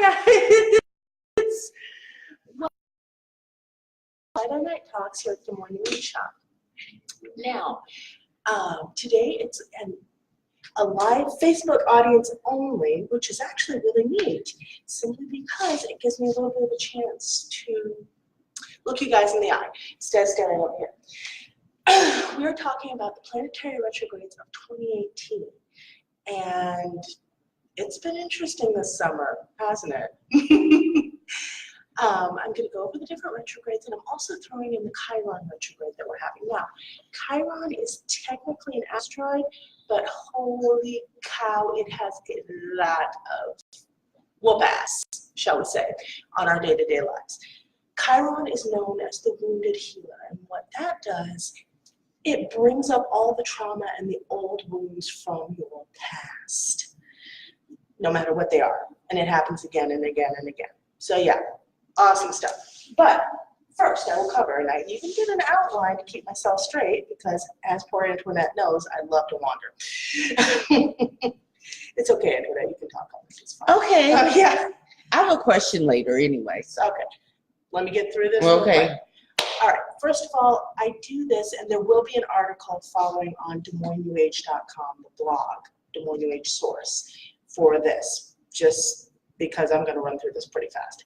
Hi guys. Well, Friday Night Talks here at the Morning Shop. Now, today it's a live Facebook audience only, which is actually really neat, simply because it gives me a little bit of a chance to look you guys in the eye instead of staring over here. We are talking about the Planetary Retrogrades of 2018, and it's been interesting this summer, hasn't it? I'm going to go over the different retrogrades, and I'm also throwing in the Chiron retrograde that we're having now. Chiron is technically an asteroid, but holy cow, it has a lot of whoop-ass, shall we say, on our day-to-day lives. Chiron is known as the wounded healer, and what that does, it brings up all the trauma and the old wounds from your past, no matter what they are, and it happens again and again and again. So yeah, awesome stuff. But first I will cover, and I even did an outline to keep myself straight because, as poor Antoinette knows, I love to wander. It's okay, Antoinette, you can talk on this, it's fine. Okay. Yeah. I have a question later anyway. So. Okay, let me get through this. Okay. All right, first of all, I do this, and there will be an article following on DesMoinesNewAge.com, the blog, Des Moines New Age source, for this, just because I'm going to run through this pretty fast.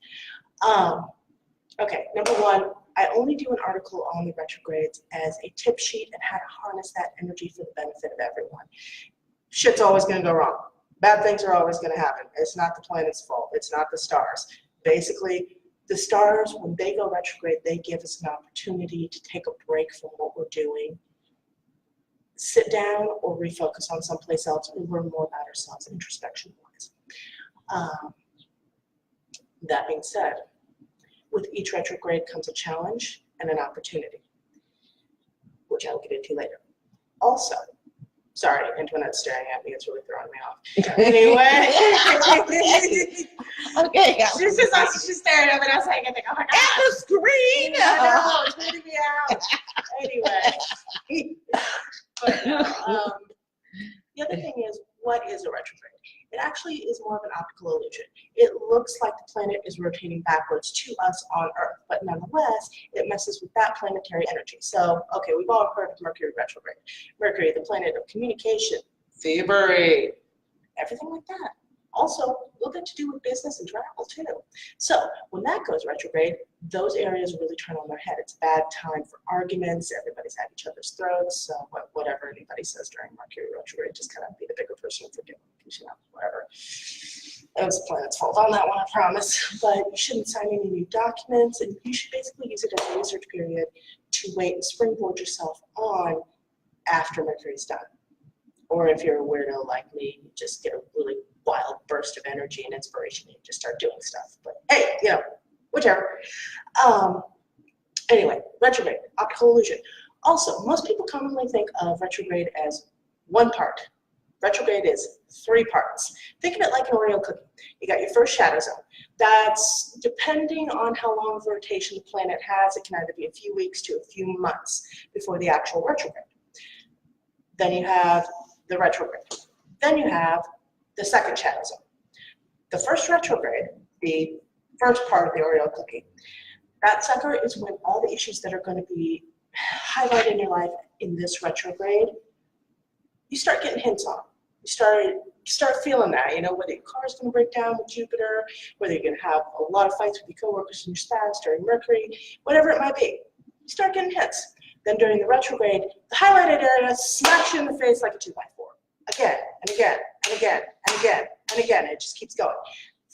Okay, number one, I only do an article on the retrogrades as a tip sheet and how to harness that energy for the benefit of everyone. Shit's always going to go wrong. Bad things are always going to happen. It's not the planet's fault. It's not the stars. Basically, the stars, when they go retrograde, they give us an opportunity to take a break from what we're doing, sit down or refocus on someplace else, and learn more about ourselves introspection-wise. That being said, with each retrograde comes a challenge and an opportunity, which I'll get into later. Also, sorry, Antoinette's staring at me, it's really throwing me off. Anyway. Okay. She's staring at me, and I was like, oh my God. At the screen! I know, it's weirding me out. Anyway. But the other thing is, what is a retrograde? It actually is more of an optical illusion. It looks like the planet is rotating backwards to us on Earth, but nonetheless, it messes with that planetary energy. So, okay, we've all heard of Mercury retrograde. Mercury, the planet of communication, thievery, everything like that. Also, a little bit to do with business and travel too. So when that goes retrograde, those areas really turn on their head. It's a bad time for arguments. Everybody's at each other's throats. So whatever anybody says during Mercury retrograde, just kind of be the bigger person and forgive them, because, you know, whatever. It was the planet's fault on that one, I promise. But you shouldn't sign any new documents, and you should basically use it as a research period to wait and springboard yourself on after Mercury's done. Or if you're a weirdo like me, you just get a really wild burst of energy and inspiration and you just start doing stuff. But hey, you know, whichever. Anyway, retrograde, optical illusion. Also, most people commonly think of retrograde as one part. Retrograde is 3 parts. Think of it like an Oreo cookie. You got your first shadow zone. That's, depending on how long of rotation the planet has, it can either be a few weeks to a few months before the actual retrograde. Then you have the retrograde. Then you have the second shadow zone. The first retrograde, the first part of the Oreo cookie, that sucker is when all the issues that are going to be highlighted in your life in this retrograde, you start getting hints on. You start feeling that, you know, whether your car is going to break down with Jupiter, whether you're going to have a lot of fights with your coworkers and your spouse during Mercury, whatever it might be. You start getting hints. Then during the retrograde, the highlighted area smacks you in the face like a 2x4. Again, and again, and again, and again, and again. It just keeps going.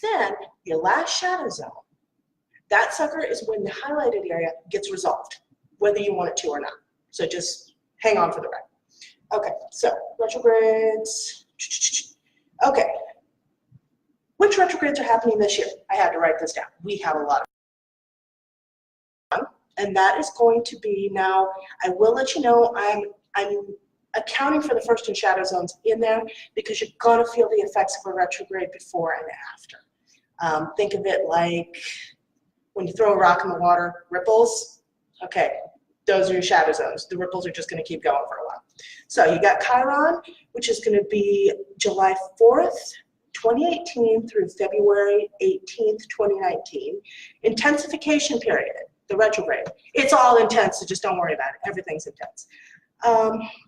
Then, your last shadow zone, that sucker is when the highlighted area gets resolved, whether you want it to or not. So just hang on for the ride. Okay, so retrogrades. Okay. Which retrogrades are happening this year? I had to write this down. We have a lot of them. And that is going to be, now, I will let you know, I'm accounting for the first 2 shadow zones in there because you're going to feel the effects of a retrograde before and after. Think of it like when you throw a rock in the water, ripples. Okay, those are your shadow zones. The ripples are just going to keep going for a while. So you got Chiron, which is going to be July 4th 2018 through February 18th, 2019. Intensification period, the retrograde. It's all intense, so just don't worry about it. Everything's intense.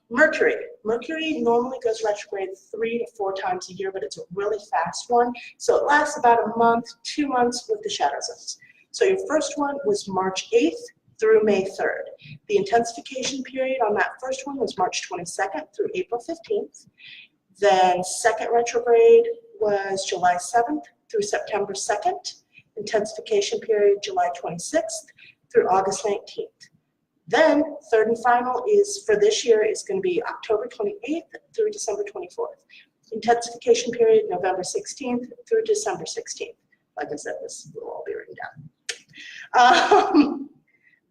Mercury. Mercury normally goes retrograde 3 to 4 times a year, but it's a really fast one. So it lasts about a month, 2 months with the shadow zones. So your first one was March 8th through May 3rd. The intensification period on that first one was March 22nd through April 15th. Then second retrograde was July 7th through September 2nd. Intensification period July 26th through August 19th. Then third and final is for this year is going to be October 28th through December 24th. Intensification period November 16th through December 16th. Like I said, this will all be written down.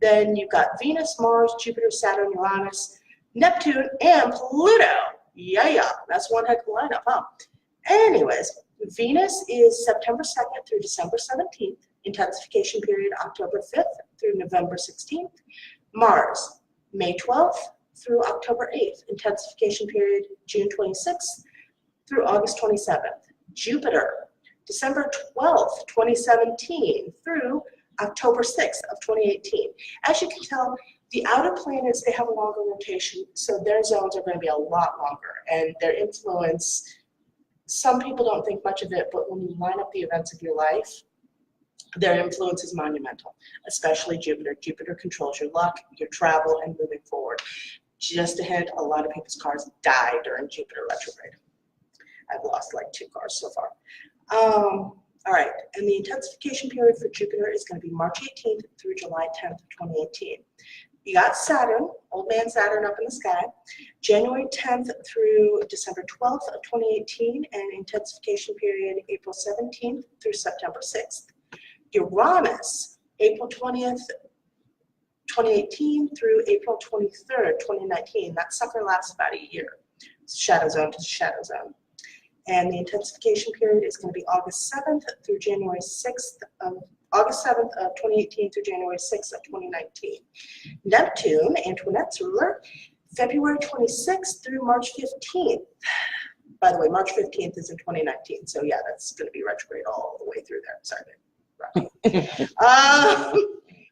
Then you've got Venus, Mars, Jupiter, Saturn, Uranus, Neptune, and Pluto. Yeah, that's one heck of a lineup, huh? Anyways, Venus is September 2nd through December 17th. Intensification period October 5th through November 16th. Mars, May 12th through October 8th. Intensification period June 26th through August 27th. Jupiter, December 12th, 2017 through October 6th of 2018. As you can tell, the outer planets, they have a longer rotation, so their zones are going to be a lot longer, and their influence, some people don't think much of it, but when you line up the events of your life, their influence is monumental, especially Jupiter. Jupiter controls your luck, your travel, and moving forward. Just a hint, a lot of people's cars die during Jupiter retrograde. I've lost like 2 cars so far. All right, and the intensification period for Jupiter is going to be March 18th through July 10th of 2018. You got Saturn, old man Saturn up in the sky, January 10th through December 12th of 2018, and intensification period April 17th through September 6th. Uranus, April 20th, 2018 through April 23rd, 2019. That sucker lasts about a year. Shadow zone to shadow zone. And the intensification period is going to be August 7th through January 6th of August 7th of 2018 through January 6th of 2019. Neptune, Antoinette's ruler, February 26th through March 15th. By the way, March 15th is in 2019, so yeah, that's going to be retrograde all the way through there. Sorry.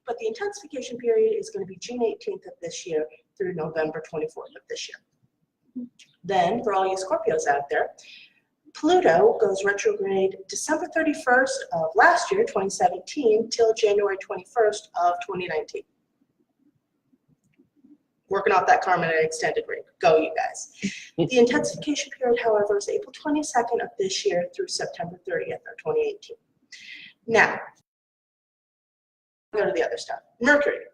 But the intensification period is going to be June 18th of this year through November 24th of this year. Then, for all you Scorpios out there, Pluto goes retrograde December 31st of last year, 2017, till January 21st of 2019. Working off that karma in an extended ring. Go, you guys. The intensification period, however, is April 22nd of this year through September 30th of 2018. Now, go to the other stuff. Mercury.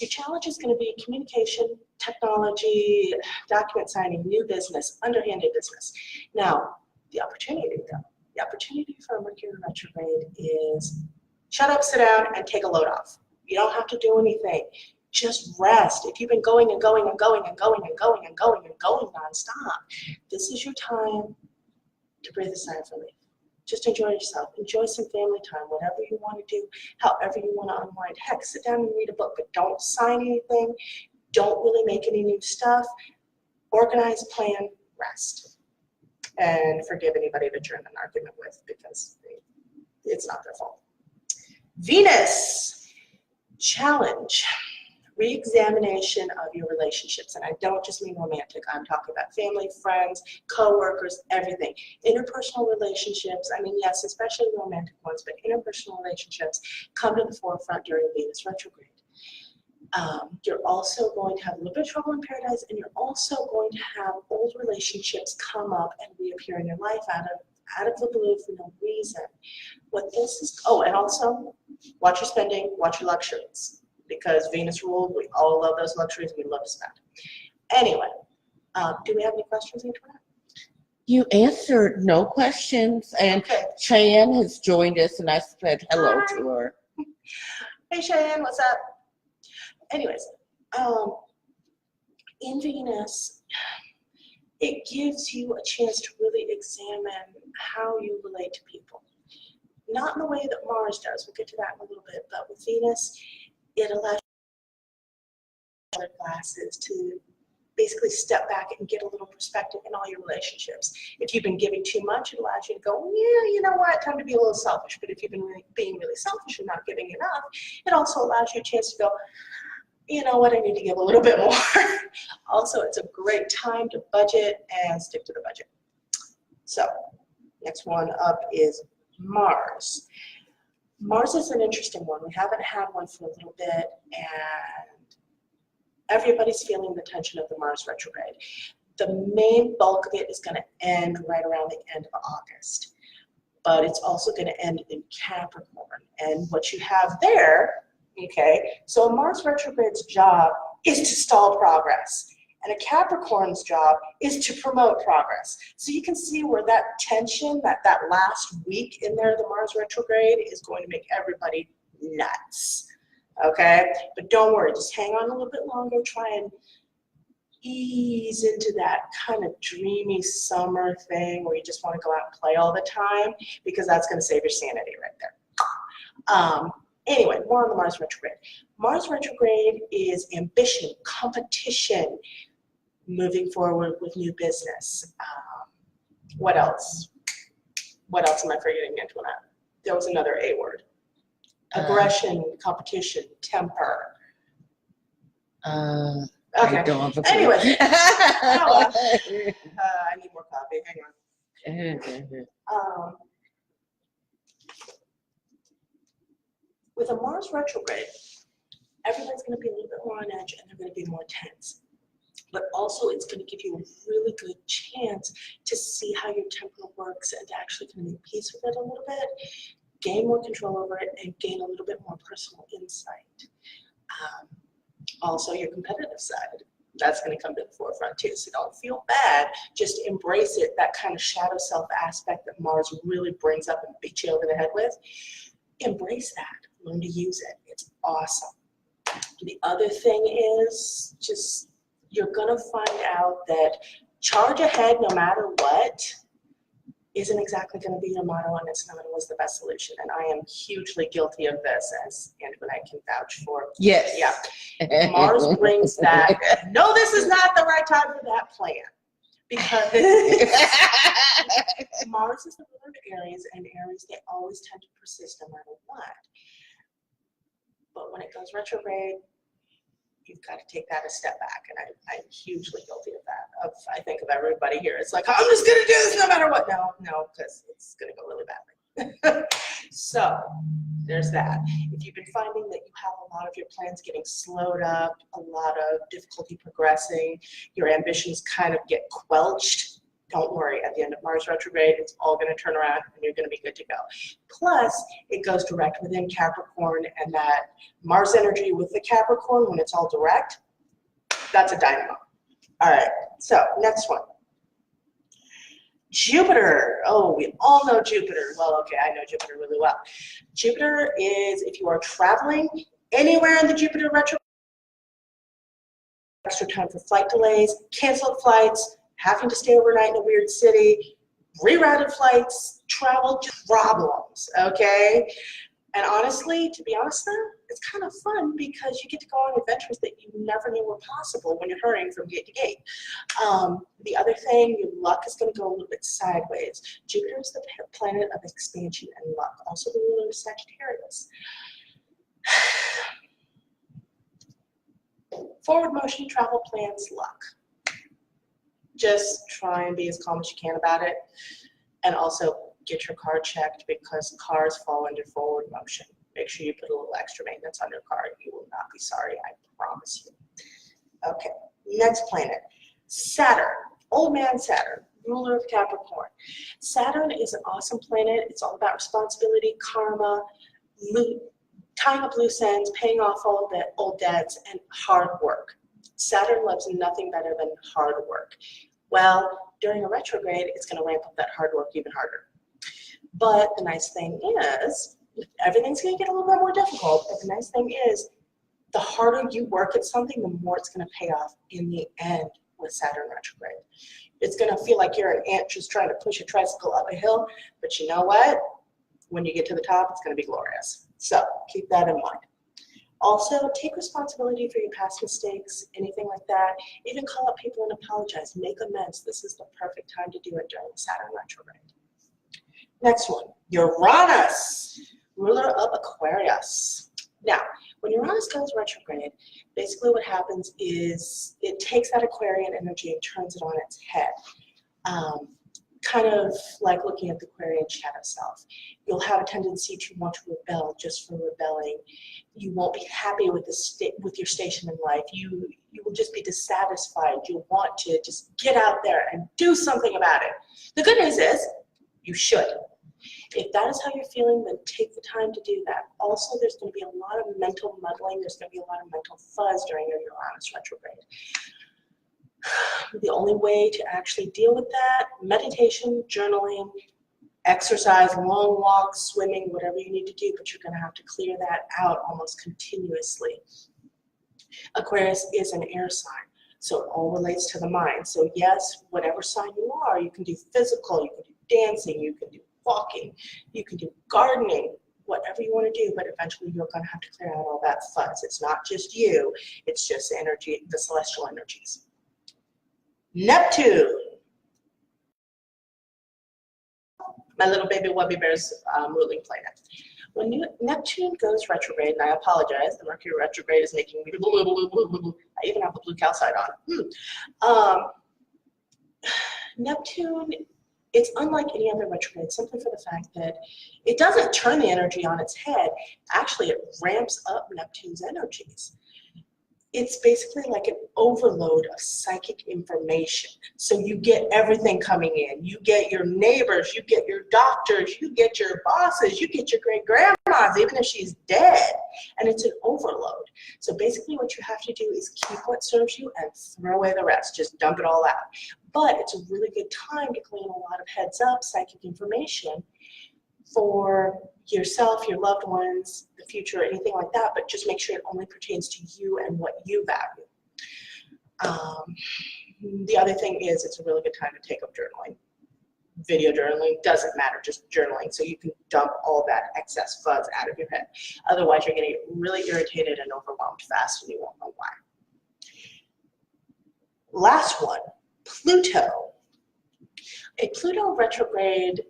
Your challenge is going to be communication, technology, document signing, new business, underhanded business. Now, the opportunity, though, the opportunity for Mercury retrograde is shut up, sit down, and take a load off. You don't have to do anything. Just rest. If you've been going and going and going and going and going and going and going nonstop, this is your time to breathe a sigh of relief. Just enjoy yourself. Enjoy some family time, whatever you want to do, however you want to unwind. Heck, sit down and read a book, but don't sign anything. Don't really make any new stuff. Organize, plan, rest. And forgive anybody that you're in an argument with because it's not their fault. Venus, challenge, re-examination of your relationships. And I don't just mean romantic. I'm talking about family, friends, co-workers, everything. Interpersonal relationships, I mean, yes, especially romantic ones, but interpersonal relationships come to the forefront during Venus retrograde. You're also going to have a little bit of trouble in paradise, and you're also going to have old relationships come up and reappear in your life out of the blue for no reason. What this is, oh, and also watch your spending, watch your luxuries, because Venus ruled, we all love those luxuries, we love to spend. Anyway, do we have any questions, Antoinette? You answered no questions, and Okay. Cheyenne has joined us, and I said hello to her. Hey Cheyenne, what's up? Anyways, in Venus, it gives you a chance to really examine how you relate to people. Not in the way that Mars does, we'll get to that in a little bit, but with Venus, it allows you glasses to basically step back and get a little perspective in all your relationships. If you've been giving too much, it allows you to go, yeah, you know what, time to be a little selfish. But if you've been being really selfish and not giving enough, it also allows you a chance to go, you know what, I need to give a little bit more. Also, it's a great time to budget and stick to the budget. So, next one up is Mars. Mars is an interesting one. We haven't had one for a little bit, and everybody's feeling the tension of the Mars retrograde. The main bulk of it is going to end right around the end of August, but it's also going to end in Capricorn. And what you have there, okay, so a Mars retrograde's job is to stall progress, and a Capricorn's job is to promote progress. So you can see where that tension, that last week in there, the Mars retrograde, is going to make everybody nuts. Okay, but don't worry, just hang on a little bit longer, try and ease into that kind of dreamy summer thing where you just want to go out and play all the time, because that's going to save your sanity right there. Anyway, more on the Mars retrograde. Mars retrograde is ambition, competition, moving forward with new business. What else? What else am I forgetting, Antoinette? There was another A word. Aggression, competition, temper. Okay. Anyway, I need more coffee. Hang on. With a Mars retrograde, everybody's going to be a little bit more on edge, and they're going to be more tense. But also, it's going to give you a really good chance to see how your temper works and to actually kind of make peace with it a little bit, gain more control over it, and gain a little bit more personal insight. Also, your competitive side, that's going to come to the forefront too. So don't feel bad. Just embrace it, that kind of shadow self aspect that Mars really brings up and beats you over the head with. Embrace that. Learn to use it. It's awesome. The other thing is just you're going to find out that charge ahead no matter what isn't exactly going to be your motto, and it's not always the best solution. And I am hugely guilty of this, as Antoinette can vouch for. Yes. Yeah. Mars brings that, no, this is not the right time for that plan. Because Mars is the ruler of Aries, and Aries, they always tend to persist no matter what. But when it goes retrograde, you've got to take that a step back, and I'm hugely guilty of that. I think of everybody here. It's like, I'm just going to do this no matter what. No, because it's going to go really badly. So there's that. If you've been finding that you have a lot of your plans getting slowed up, a lot of difficulty progressing, your ambitions kind of get quelched, don't worry. At the end of Mars retrograde, it's all going to turn around and you're going to be good to go. Plus, it goes direct within Capricorn, and that Mars energy with the Capricorn, when it's all direct, that's a dynamo. All right, so next one. Jupiter. Oh, we all know Jupiter. Well, okay, I know Jupiter really well. Jupiter is, if you are traveling anywhere in the Jupiter retrograde, extra time for flight delays, canceled flights, having to stay overnight in a weird city, rerouted flights, travel problems, okay? And honestly, to be honest though, it's kind of fun because you get to go on adventures that you never knew were possible when you're hurrying from gate to gate. The other thing, your luck is going to go a little bit sideways. Jupiter is the planet of expansion and luck, also the ruler of Sagittarius. Forward motion, travel plans, luck. Just try and be as calm as you can about it. And also get your car checked, because cars fall under forward motion. Make sure you put a little extra maintenance on your car. You will not be sorry, I promise you. Okay, next planet, Saturn. Old man Saturn, ruler of Capricorn. Saturn is an awesome planet. It's all about responsibility, karma, tying up loose ends, paying off all the old debts, and hard work. Saturn loves nothing better than hard work. Well, during a retrograde, it's going to ramp up that hard work even harder. But the nice thing is, everything's going to get a little bit more difficult, but the nice thing is, the harder you work at something, the more it's going to pay off in the end with Saturn retrograde. It's going to feel like you're an ant just trying to push a tricycle up a hill, but you know what? When you get to the top, it's going to be glorious. So keep that in mind. Also, take responsibility for your past mistakes, anything like that. Even call up people and apologize, make amends. This is the perfect time to do it during Saturn retrograde. Next one, Uranus, ruler of Aquarius. Now, when Uranus goes retrograde, basically what happens is it takes that Aquarian energy and turns it on its head. Kind of like looking at the Aquarian shadow self. You'll have a tendency to want to rebel just for rebelling. You won't be happy with with your station in life. You will just be dissatisfied. You'll want to just get out there and do something about it. The good news is you should. If that is how you're feeling, then take the time to do that. Also, there's going to be a lot of mental muddling. There's going to be a lot of mental fuzz during your Uranus retrograde. The only way to actually deal with that, meditation, journaling, exercise, long walks, swimming, whatever you need to do, but you're going to have to clear that out almost continuously. Aquarius is an air sign, so it all relates to the mind. So yes, whatever sign you are, you can do physical, you can do dancing, you can do walking, you can do gardening, whatever you want to do, but eventually you're going to have to clear out all that fuzz. It's not just you, it's just energy, the celestial energies. Neptune, my little baby Wubby Bear's ruling planet. When Neptune goes retrograde, and I apologize, the Mercury retrograde is making me I even have the blue calcite on. Neptune, it's unlike any other retrograde simply for the fact that it doesn't turn the energy on its head. Actually, it ramps up Neptune's energies. It's basically like an overload of psychic information. So you get everything coming in. You get your neighbors, you get your doctors, you get your bosses, you get your great-grandmas, even if she's dead. And it's an overload. So basically what you have to do is keep what serves you and throw away the rest. Just dump it all out. But it's a really good time to glean a lot of heads-up psychic information for yourself, your loved ones, the future, anything like that, but just make sure it only pertains to you and what you value. The other thing is it's a really good time to take up journaling. Video journaling, doesn't matter, just journaling, so you can dump all that excess fuzz out of your head. Otherwise, you're going to get really irritated and overwhelmed fast, and you won't know why. Last one, Pluto. A Pluto retrograde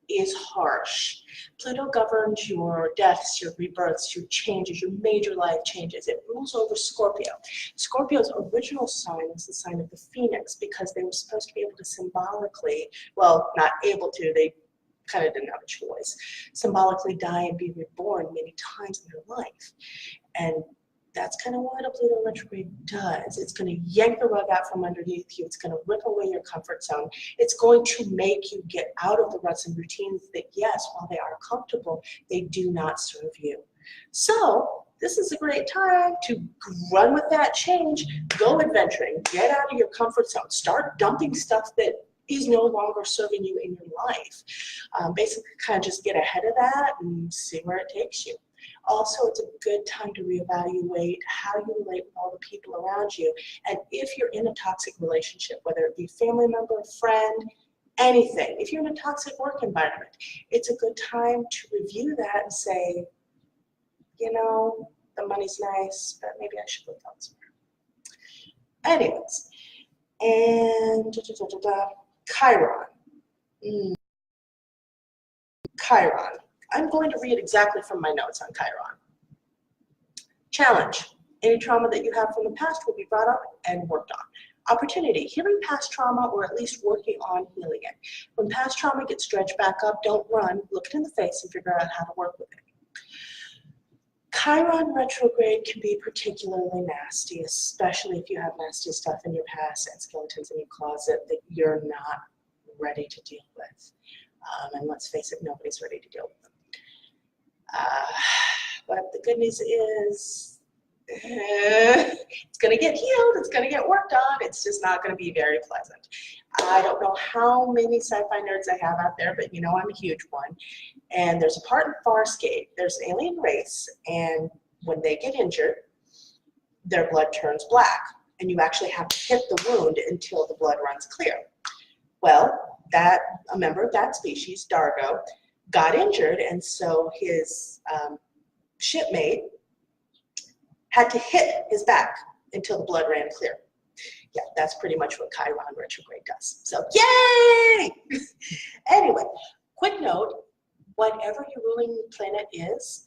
is harsh. Pluto governs your deaths, your rebirths, your changes, your major life changes. It rules over Scorpio. Scorpio's original sign was the sign of the phoenix because they were supposed to be able to symbolically, well, not able to, they kind of didn't have a choice, symbolically die and be reborn many times in their life. And that's kind of what a Pluto retrograde does. It's going to yank the rug out from underneath you. It's going to rip away your comfort zone. It's going to make you get out of the ruts and routines that, yes, while they are comfortable, they do not serve you. So this is a great time to run with that change, go adventuring, get out of your comfort zone, start dumping stuff that is no longer serving you in your life. Basically kind of just get ahead of that and see where it takes you. Also, it's a good time to reevaluate how you relate with all the people around you. And if you're in a toxic relationship, whether it be family member, friend, anything, if you're in a toxic work environment, it's a good time to review that and say, you know, the money's nice, but maybe I should look elsewhere. Anyways, and Chiron. Chiron. I'm going to read exactly from my notes on Chiron. Challenge. Any trauma that you have from the past will be brought up and worked on. Opportunity. Healing past trauma or at least working on healing it. When past trauma gets dredged back up, don't run. Look it in the face and figure out how to work with it. Chiron retrograde can be particularly nasty, especially if you have nasty stuff in your past and skeletons in your closet that you're not ready to deal with. And let's face it, nobody's ready to deal with them. But the good news is it's going to get healed, it's going to get worked on, it's just not going to be very pleasant. I don't know how many sci-fi nerds I have out there, but you know I'm a huge one. And there's a part in Farscape, there's an alien race, and when they get injured, their blood turns black, and you actually have to hit the wound until the blood runs clear. Well, a member of that species, Dargo, got injured, and so his shipmate had to hit his back until the blood ran clear. Yeah, that's pretty much what Chiron retrograde does. So, yay! Anyway, quick note, whatever your ruling planet is,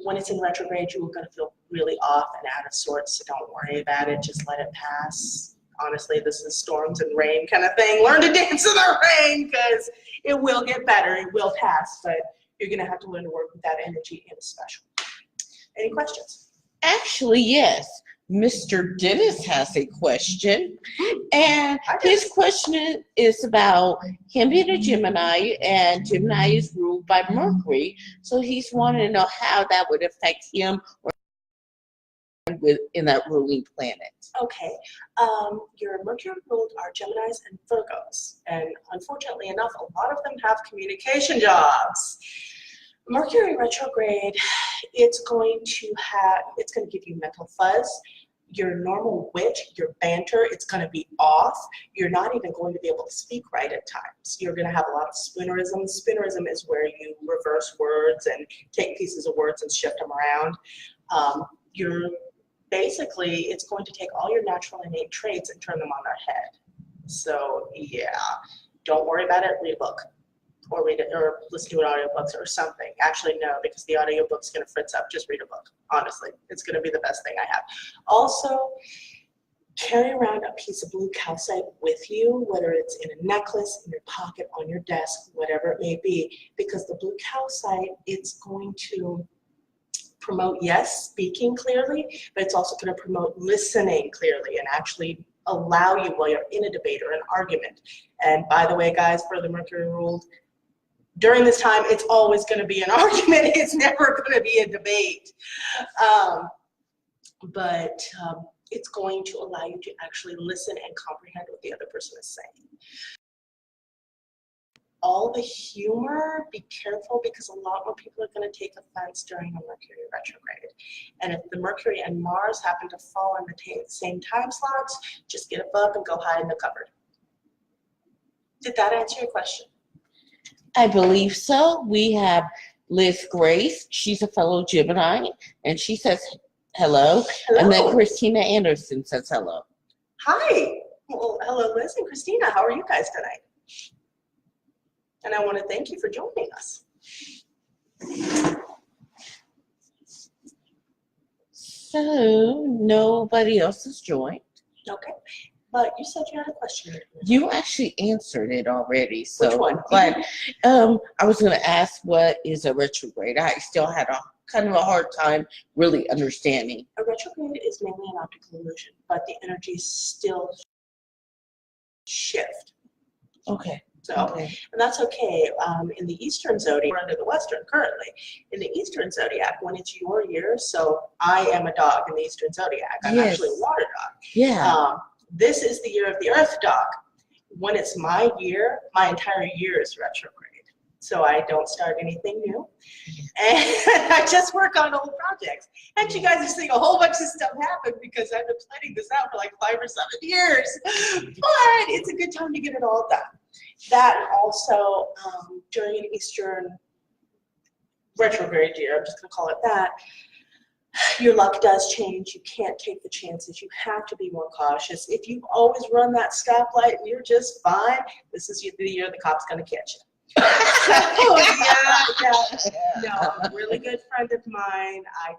when it's in retrograde, you're going to feel really off and out of sorts, so don't worry about it. Just let it pass. Honestly, this is storms and rain kind of thing. Learn to dance in the rain because it will get better. It will pass, but you're going to have to learn to work with that energy in a special. Any questions? Actually, yes. Mr. Dennis has a question, and his question is about him being a Gemini, and Gemini is ruled by Mercury, so he's wanting to know how that would affect him or in that ruling planet. Okay, your Mercury ruled are Geminis and Virgos, and unfortunately enough, a lot of them have communication jobs. Mercury retrograde, it's going to give you mental fuzz. Your normal wit, your banter, it's going to be off. You're not even going to be able to speak right at times. You're going to have a lot of spoonerism. Spoonerism is where you reverse words and take pieces of words and shift them around. Basically, it's going to take all your natural innate traits and turn them on their head. So yeah, don't worry about it. Read a book. Or read it, or listen to an audiobook or something. Actually, no, because the audiobook's going to fritz up. Just read a book. Honestly, it's going to be the best thing I have. Also, carry around a piece of blue calcite with you, whether it's in a necklace, in your pocket, on your desk, whatever it may be, because the blue calcite, it's going to promote, yes, speaking clearly, but it's also going to promote listening clearly and actually allow you while you're in a debate or an argument. And by the way, guys, for the Mercury ruled, during this time, it's always going to be an argument. It's never going to be a debate. But it's going to allow you to actually listen and comprehend what the other person is saying. All the humor, be careful, because a lot more people are going to take offense during a Mercury retrograde. And if the Mercury and Mars happen to fall in the same time slots, just get up and go hide in the cupboard. Did that answer your question? I believe so. We have Liz Grace. She's a fellow Gemini, and she says hello. Hello. And then Christina Anderson says hello. Hi. Well, hello, Liz and Christina. How are you guys tonight? And I want to thank you for joining us. So nobody else has joined. Okay. But you said you had a question. You actually answered it already, so Which one? I'm glad. I was going to ask what is a retrograde. I still had a kind of a hard time really understanding. A retrograde is mainly an optical illusion, but the energies still shift. Okay. So, Okay. and that's okay. In the Eastern zodiac, we're under the Western currently. In the Eastern zodiac, when it's your year, so I am a dog in the Eastern zodiac. I'm actually a water dog. Yeah. This is the year of the Earth dog. When it's my year, my entire year is retrograde. So I don't start anything new. And I just work on old projects. And you guys are seeing a whole bunch of stuff happen because I've been planning this out for like 5 or 7 years. But it's a good time to get it all done. That and also during an Eastern retrograde year, I'm just going to call it that, your luck does change. You can't take the chances. You have to be more cautious. If you've always run that stoplight and you're just fine, this is the year the cop's going to catch you. No, a really good friend of mine, I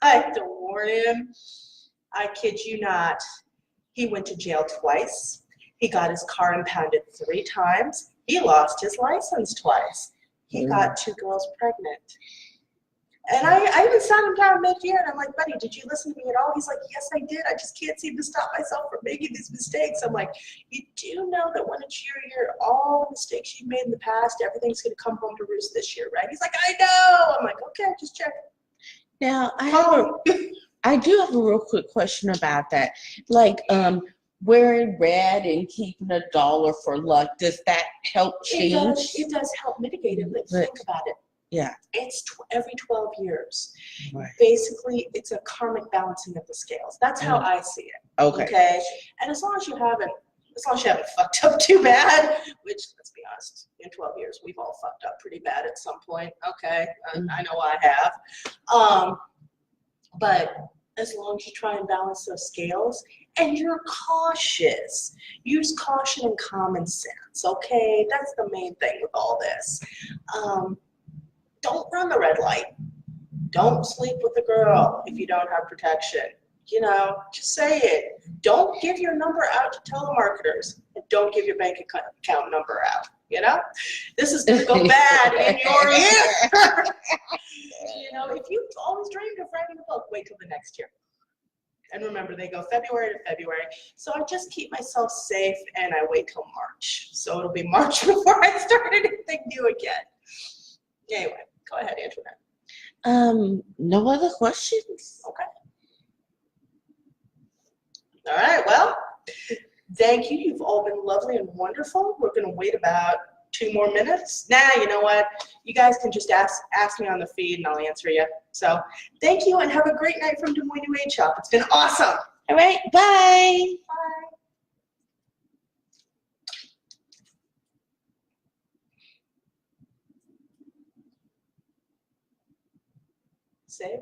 tried to warn him. I kid you not. He went to jail twice. He got his car impounded 3 times. He lost his license twice. He got 2 girls pregnant. And I even sat him down mid-year and I'm like, buddy, did you listen to me at all? He's like, yes, I did. I just can't seem to stop myself from making these mistakes. I'm like, you do know that when it's your year, all the mistakes you've made in the past, everything's going to come home to roost this year, right? He's like, I know. I'm like, okay, just check. Now, I do have a real quick question about that. Like, wearing red and keeping $1 for luck, does that help change? It does help mitigate it. Let's think about it. Yeah. It's every 12 years. Right. Basically, it's a karmic balancing of the scales. That's how I see it. Okay. And as long as you haven't fucked up too bad, which, let's be honest, in 12 years, we've all fucked up pretty bad at some point. Okay. I know I have. But as long as you try and balance those scales and you're cautious. Use caution and common sense, okay? That's the main thing with all this. Don't run the red light. Don't sleep with a girl if you don't have protection. You know, just say it. Don't give your number out to telemarketers, and don't give your bank account number out. You know, this is going to go bad in your year. You know, if you've always dreamed of writing a book, wait till the next year. And remember, they go February to February. So I just keep myself safe and I wait till March. So it'll be March before I start anything new again. Anyway, go ahead, Antoinette. No other questions? Okay. All right, well, thank you. You've all been lovely and wonderful. We're going to wait about 2 more minutes. Now, you know what? You guys can just ask me on the feed and I'll answer you. So thank you and have a great night from Des Moines New Age Shop. It's been awesome. All right, bye. Bye. Save.